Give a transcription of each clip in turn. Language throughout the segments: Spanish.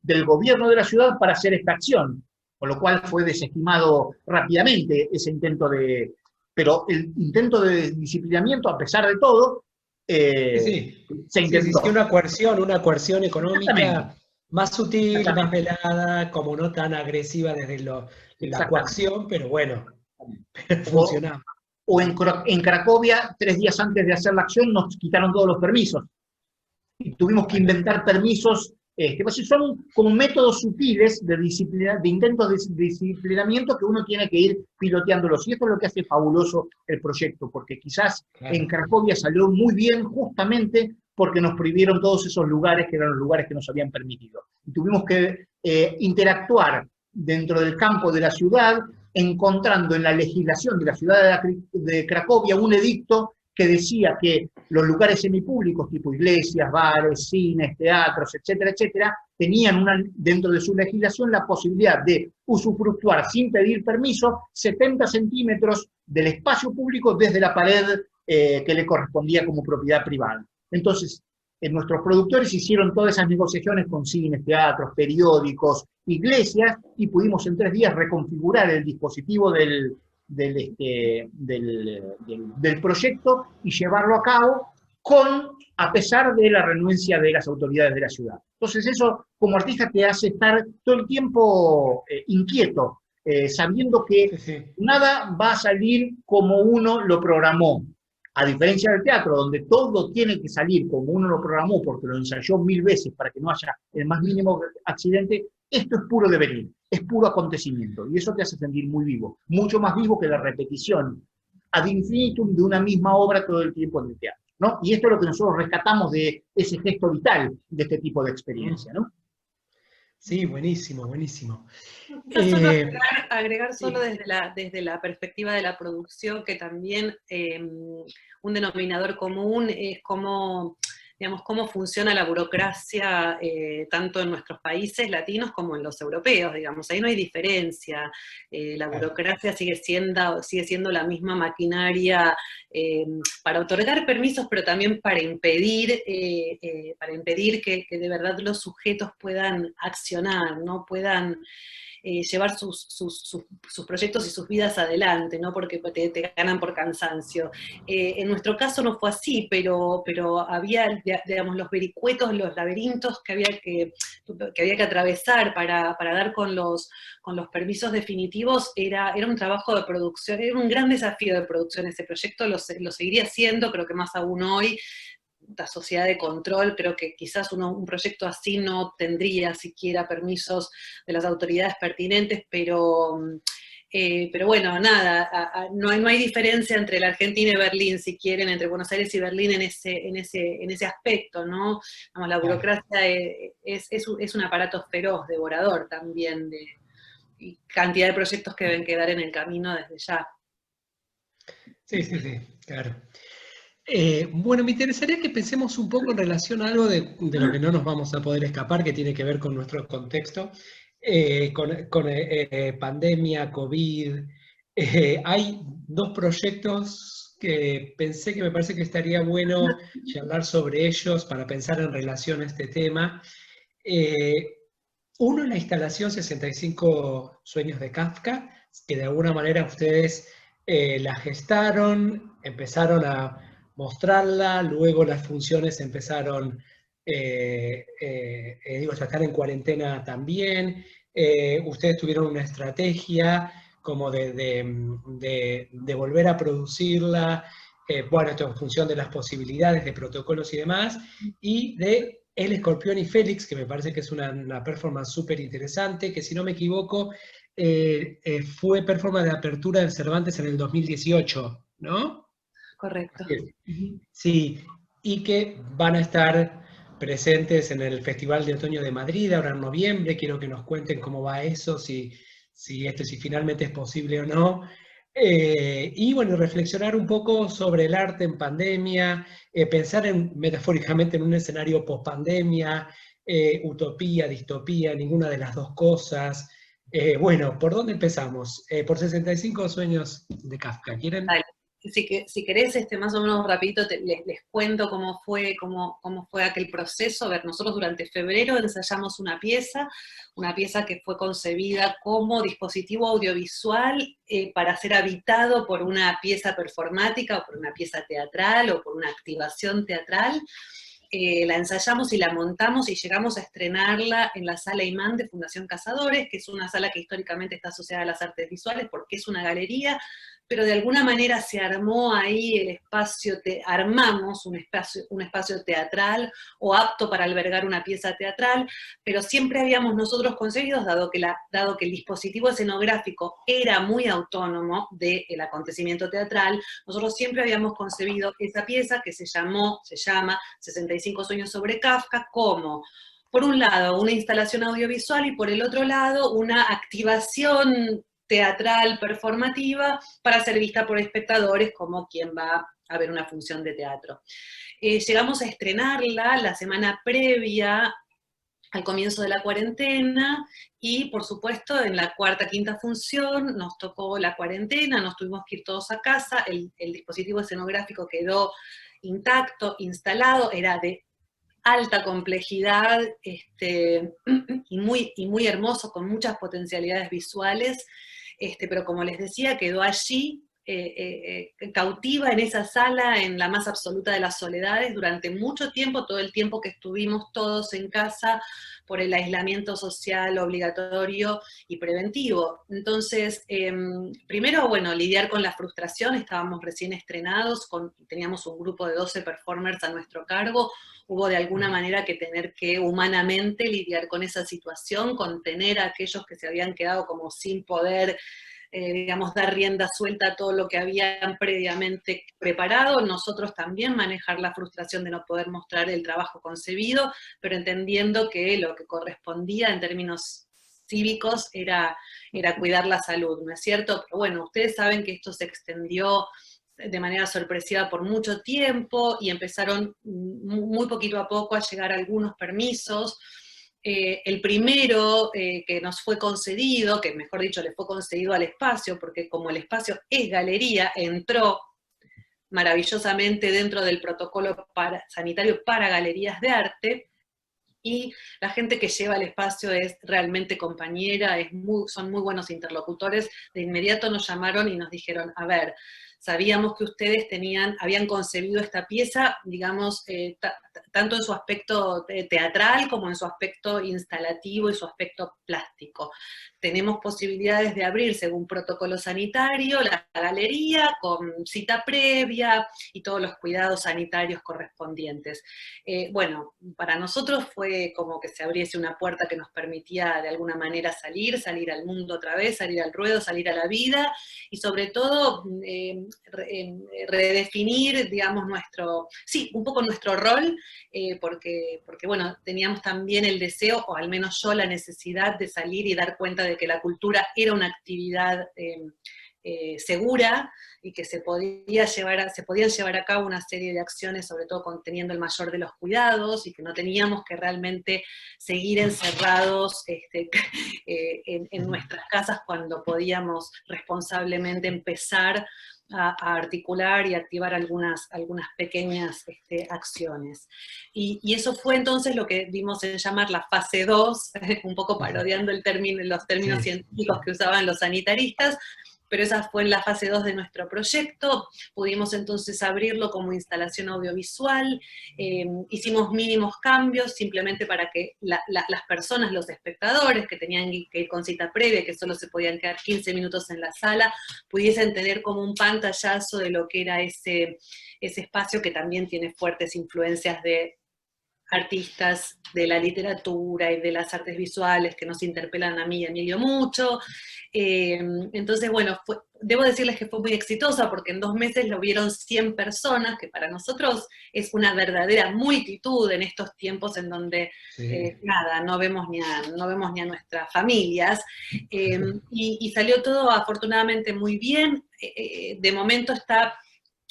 del gobierno de la ciudad para hacer esta acción, con lo cual fue desestimado rápidamente ese intento de... Pero el intento de disciplinamiento, a pesar de todo, Sí, sí. se Sí, sí, sí, intentó. una coerción Exactamente, económica más sutil, más exactamente, velada, como no tan agresiva desde la exactamente. coacción, pero bueno, O, funcionaba. en Cracovia, 3 días antes de hacer la acción, nos quitaron todos los permisos. Y tuvimos que Bueno, inventar permisos, pues son como métodos sutiles de disciplina, de intentos de disciplinamiento que uno tiene que ir piloteándolos. Y esto es lo que hace fabuloso el proyecto, porque quizás en claro. Cracovia salió muy bien justamente porque nos prohibieron todos esos lugares que eran los lugares que nos habían permitido. Y tuvimos que interactuar dentro del campo de la ciudad, encontrando en la legislación de la ciudad de Cracovia un edicto que decía que los lugares semipúblicos, tipo iglesias, bares, cines, teatros, etcétera, etcétera, tenían dentro de su legislación la posibilidad de usufructuar sin pedir permiso 70 centímetros del espacio público desde la pared que le correspondía como propiedad privada. Entonces, nuestros productores hicieron todas esas negociaciones con cines, teatros, periódicos, iglesias, y pudimos en 3 días reconfigurar el dispositivo del proyecto y llevarlo a cabo a pesar de la renuencia de las autoridades de la ciudad. Entonces eso como artista te hace estar todo el tiempo inquieto, sabiendo que Sí, sí. nada va a salir como uno lo programó. A diferencia del teatro, donde todo tiene que salir como uno lo programó, porque lo ensayó 1000 veces para que no haya el más mínimo accidente, esto es puro devenir, es puro acontecimiento, y eso te hace sentir muy vivo, mucho más vivo que la repetición ad infinitum de una misma obra todo el tiempo en el teatro, ¿no? Y esto es lo que nosotros rescatamos de ese gesto vital de este tipo de experiencia, ¿no? Sí, buenísimo, buenísimo. Quizás solo Eh, agregar solo sí, desde la perspectiva de la producción, que también un denominador común es cómo, digamos, cómo funciona la burocracia tanto en nuestros países latinos como en los europeos, digamos. Ahí no hay diferencia. La claro. burocracia sigue siendo la misma maquinaria para otorgar permisos, pero también para impedir que de verdad los sujetos puedan accionar, ¿no? Puedan llevar sus proyectos y sus vidas adelante, ¿no? Porque te ganan por cansancio. En nuestro caso no fue así, pero había, digamos, los vericuetos, los laberintos que había que atravesar para dar con los permisos definitivos, era un trabajo de producción, era un gran desafío de producción ese proyecto, lo seguiría siendo, creo que más aún hoy. La sociedad de control, creo que quizás un proyecto así no tendría siquiera permisos de las autoridades pertinentes, pero bueno, nada, no hay diferencia entre la Argentina y Berlín, si quieren, entre Buenos Aires y Berlín en ese aspecto, ¿no? Vamos, la Claro. burocracia es un aparato feroz, devorador también, y cantidad de proyectos que deben quedar en el camino desde ya. Sí, sí, sí, claro. Bueno, me interesaría que pensemos un poco en relación a algo de lo que no nos vamos a poder escapar, que tiene que ver con nuestro contexto, con pandemia, COVID. Hay dos proyectos que pensé que me parece que estaría bueno charlar sobre ellos para pensar en relación a este tema. Eh, Uno es la instalación 65 Sueños de Kafka, que de alguna manera ustedes la gestaron, empezaron a mostrarla, luego las funciones empezaron, ya están en cuarentena también. Ustedes tuvieron una estrategia como de volver a producirla, bueno, esto en función de las posibilidades de protocolos y demás, y de El Escorpión y Félix, que me parece que es una performance súper interesante, que si no me equivoco, fue performance de apertura del Cervantes en el 2018, ¿no? Correcto. Así es. Sí, y que van a estar presentes en el Festival de Otoño de Madrid, ahora en noviembre. Quiero que nos cuenten cómo va eso, si finalmente es posible o no. Y bueno, reflexionar un poco sobre el arte en pandemia, pensar metafóricamente en un escenario post-pandemia, utopía, distopía, ninguna de las dos cosas. Bueno, ¿por dónde empezamos? Por 65 Sueños de Kafka, ¿quieren? Dale. si querés, más o menos rapidito les cuento cómo fue aquel proceso. A ver, nosotros durante febrero ensayamos una pieza que fue concebida como dispositivo audiovisual para ser habitado por una pieza performática, o por una pieza teatral, o por una activación teatral. La ensayamos y la montamos y llegamos a estrenarla en la Sala Imán de Fundación Cazadores, que es una sala que históricamente está asociada a las artes visuales porque es una galería, pero de alguna manera se armó ahí el espacio, armamos un espacio teatral o apto para albergar una pieza teatral, pero siempre habíamos nosotros conseguido, dado que el dispositivo escenográfico era muy autónomo del acontecimiento teatral, nosotros siempre habíamos concebido esa pieza que se llama 65 sueños sobre Kafka como, por un lado, una instalación audiovisual y por el otro lado, una activación teatral, performativa, para ser vista por espectadores como quien va a ver una función de teatro. Llegamos a estrenarla la semana previa al comienzo de la cuarentena, y por supuesto en la cuarta, quinta función nos tocó la cuarentena, nos tuvimos que ir todos a casa, el dispositivo escenográfico quedó intacto, instalado, era de alta complejidad y muy hermoso, con muchas potencialidades visuales, pero como les decía, quedó allí, cautiva en esa sala, en la más absoluta de las soledades, durante mucho tiempo, todo el tiempo que estuvimos todos en casa, por el aislamiento social obligatorio y preventivo. Entonces, primero, bueno, lidiar con la frustración, estábamos recién estrenados, teníamos un grupo de 12 performers a nuestro cargo, hubo de alguna manera que tener que humanamente lidiar con esa situación, contener a aquellos que se habían quedado como sin poder, digamos, dar rienda suelta a todo lo que habían previamente preparado, nosotros también manejar la frustración de no poder mostrar el trabajo concebido, pero entendiendo que lo que correspondía en términos cívicos era cuidar la salud, ¿no es cierto? Pero bueno, ustedes saben que esto se extendió de manera sorpresiva por mucho tiempo, y empezaron muy poquito a poco a llegar algunos permisos. El primero que nos fue concedido, que mejor dicho le fue concedido al espacio, porque como el espacio es galería, entró maravillosamente dentro del protocolo sanitario para galerías de arte, y la gente que lleva el espacio es realmente compañera, son muy buenos interlocutores. De inmediato nos llamaron y nos dijeron, a ver, sabíamos que ustedes habían concebido esta pieza, digamos, tanto en su aspecto teatral como en su aspecto instalativo y su aspecto plástico. Tenemos posibilidades de abrir, según protocolo sanitario, la galería con cita previa y todos los cuidados sanitarios correspondientes. Bueno, para nosotros fue como que se abriese una puerta que nos permitía de alguna manera salir al mundo otra vez, salir al ruedo, salir a la vida, y sobre todo redefinir, digamos, un poco nuestro rol, porque bueno, teníamos también el deseo, o al menos yo la necesidad de salir y dar cuenta de que la cultura era una actividad segura, y que se podían llevar a cabo una serie de acciones, sobre todo teniendo el mayor de los cuidados, y que no teníamos que realmente seguir encerrados en nuestras casas, cuando podíamos responsablemente empezar a articular y activar algunas pequeñas acciones. Y eso fue entonces lo que dimos en llamar la fase 2, un poco parodiando los términos científicos que usaban los sanitaristas, pero esa fue en la fase 2 de nuestro proyecto. Pudimos entonces abrirlo como instalación audiovisual, hicimos mínimos cambios simplemente para que las personas, los espectadores que tenían que ir con cita previa, que solo se podían quedar 15 minutos en la sala, pudiesen tener como un pantallazo de lo que era ese espacio, que también tiene fuertes influencias de artistas de la literatura y de las artes visuales que nos interpelan a mí y a Emilio mucho. Entonces, bueno, debo decirles que fue muy exitosa, porque en 2 meses lo vieron 100 personas, que para nosotros es una verdadera multitud en estos tiempos en donde, nada, no vemos ni a nuestras familias. Y salió todo afortunadamente muy bien. De momento está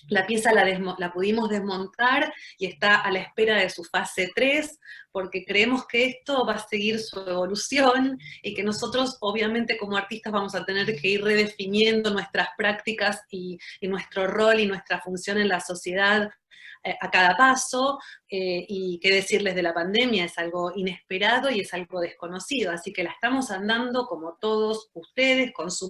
La pieza la pudimos desmontar y está a la espera de su fase 3, porque creemos que esto va a seguir su evolución y que nosotros, obviamente, como artistas vamos a tener que ir redefiniendo nuestras prácticas y nuestro rol y nuestra función en la sociedad a cada paso, y qué decirles de la pandemia, es algo inesperado y es algo desconocido, así que la estamos andando como todos ustedes, con su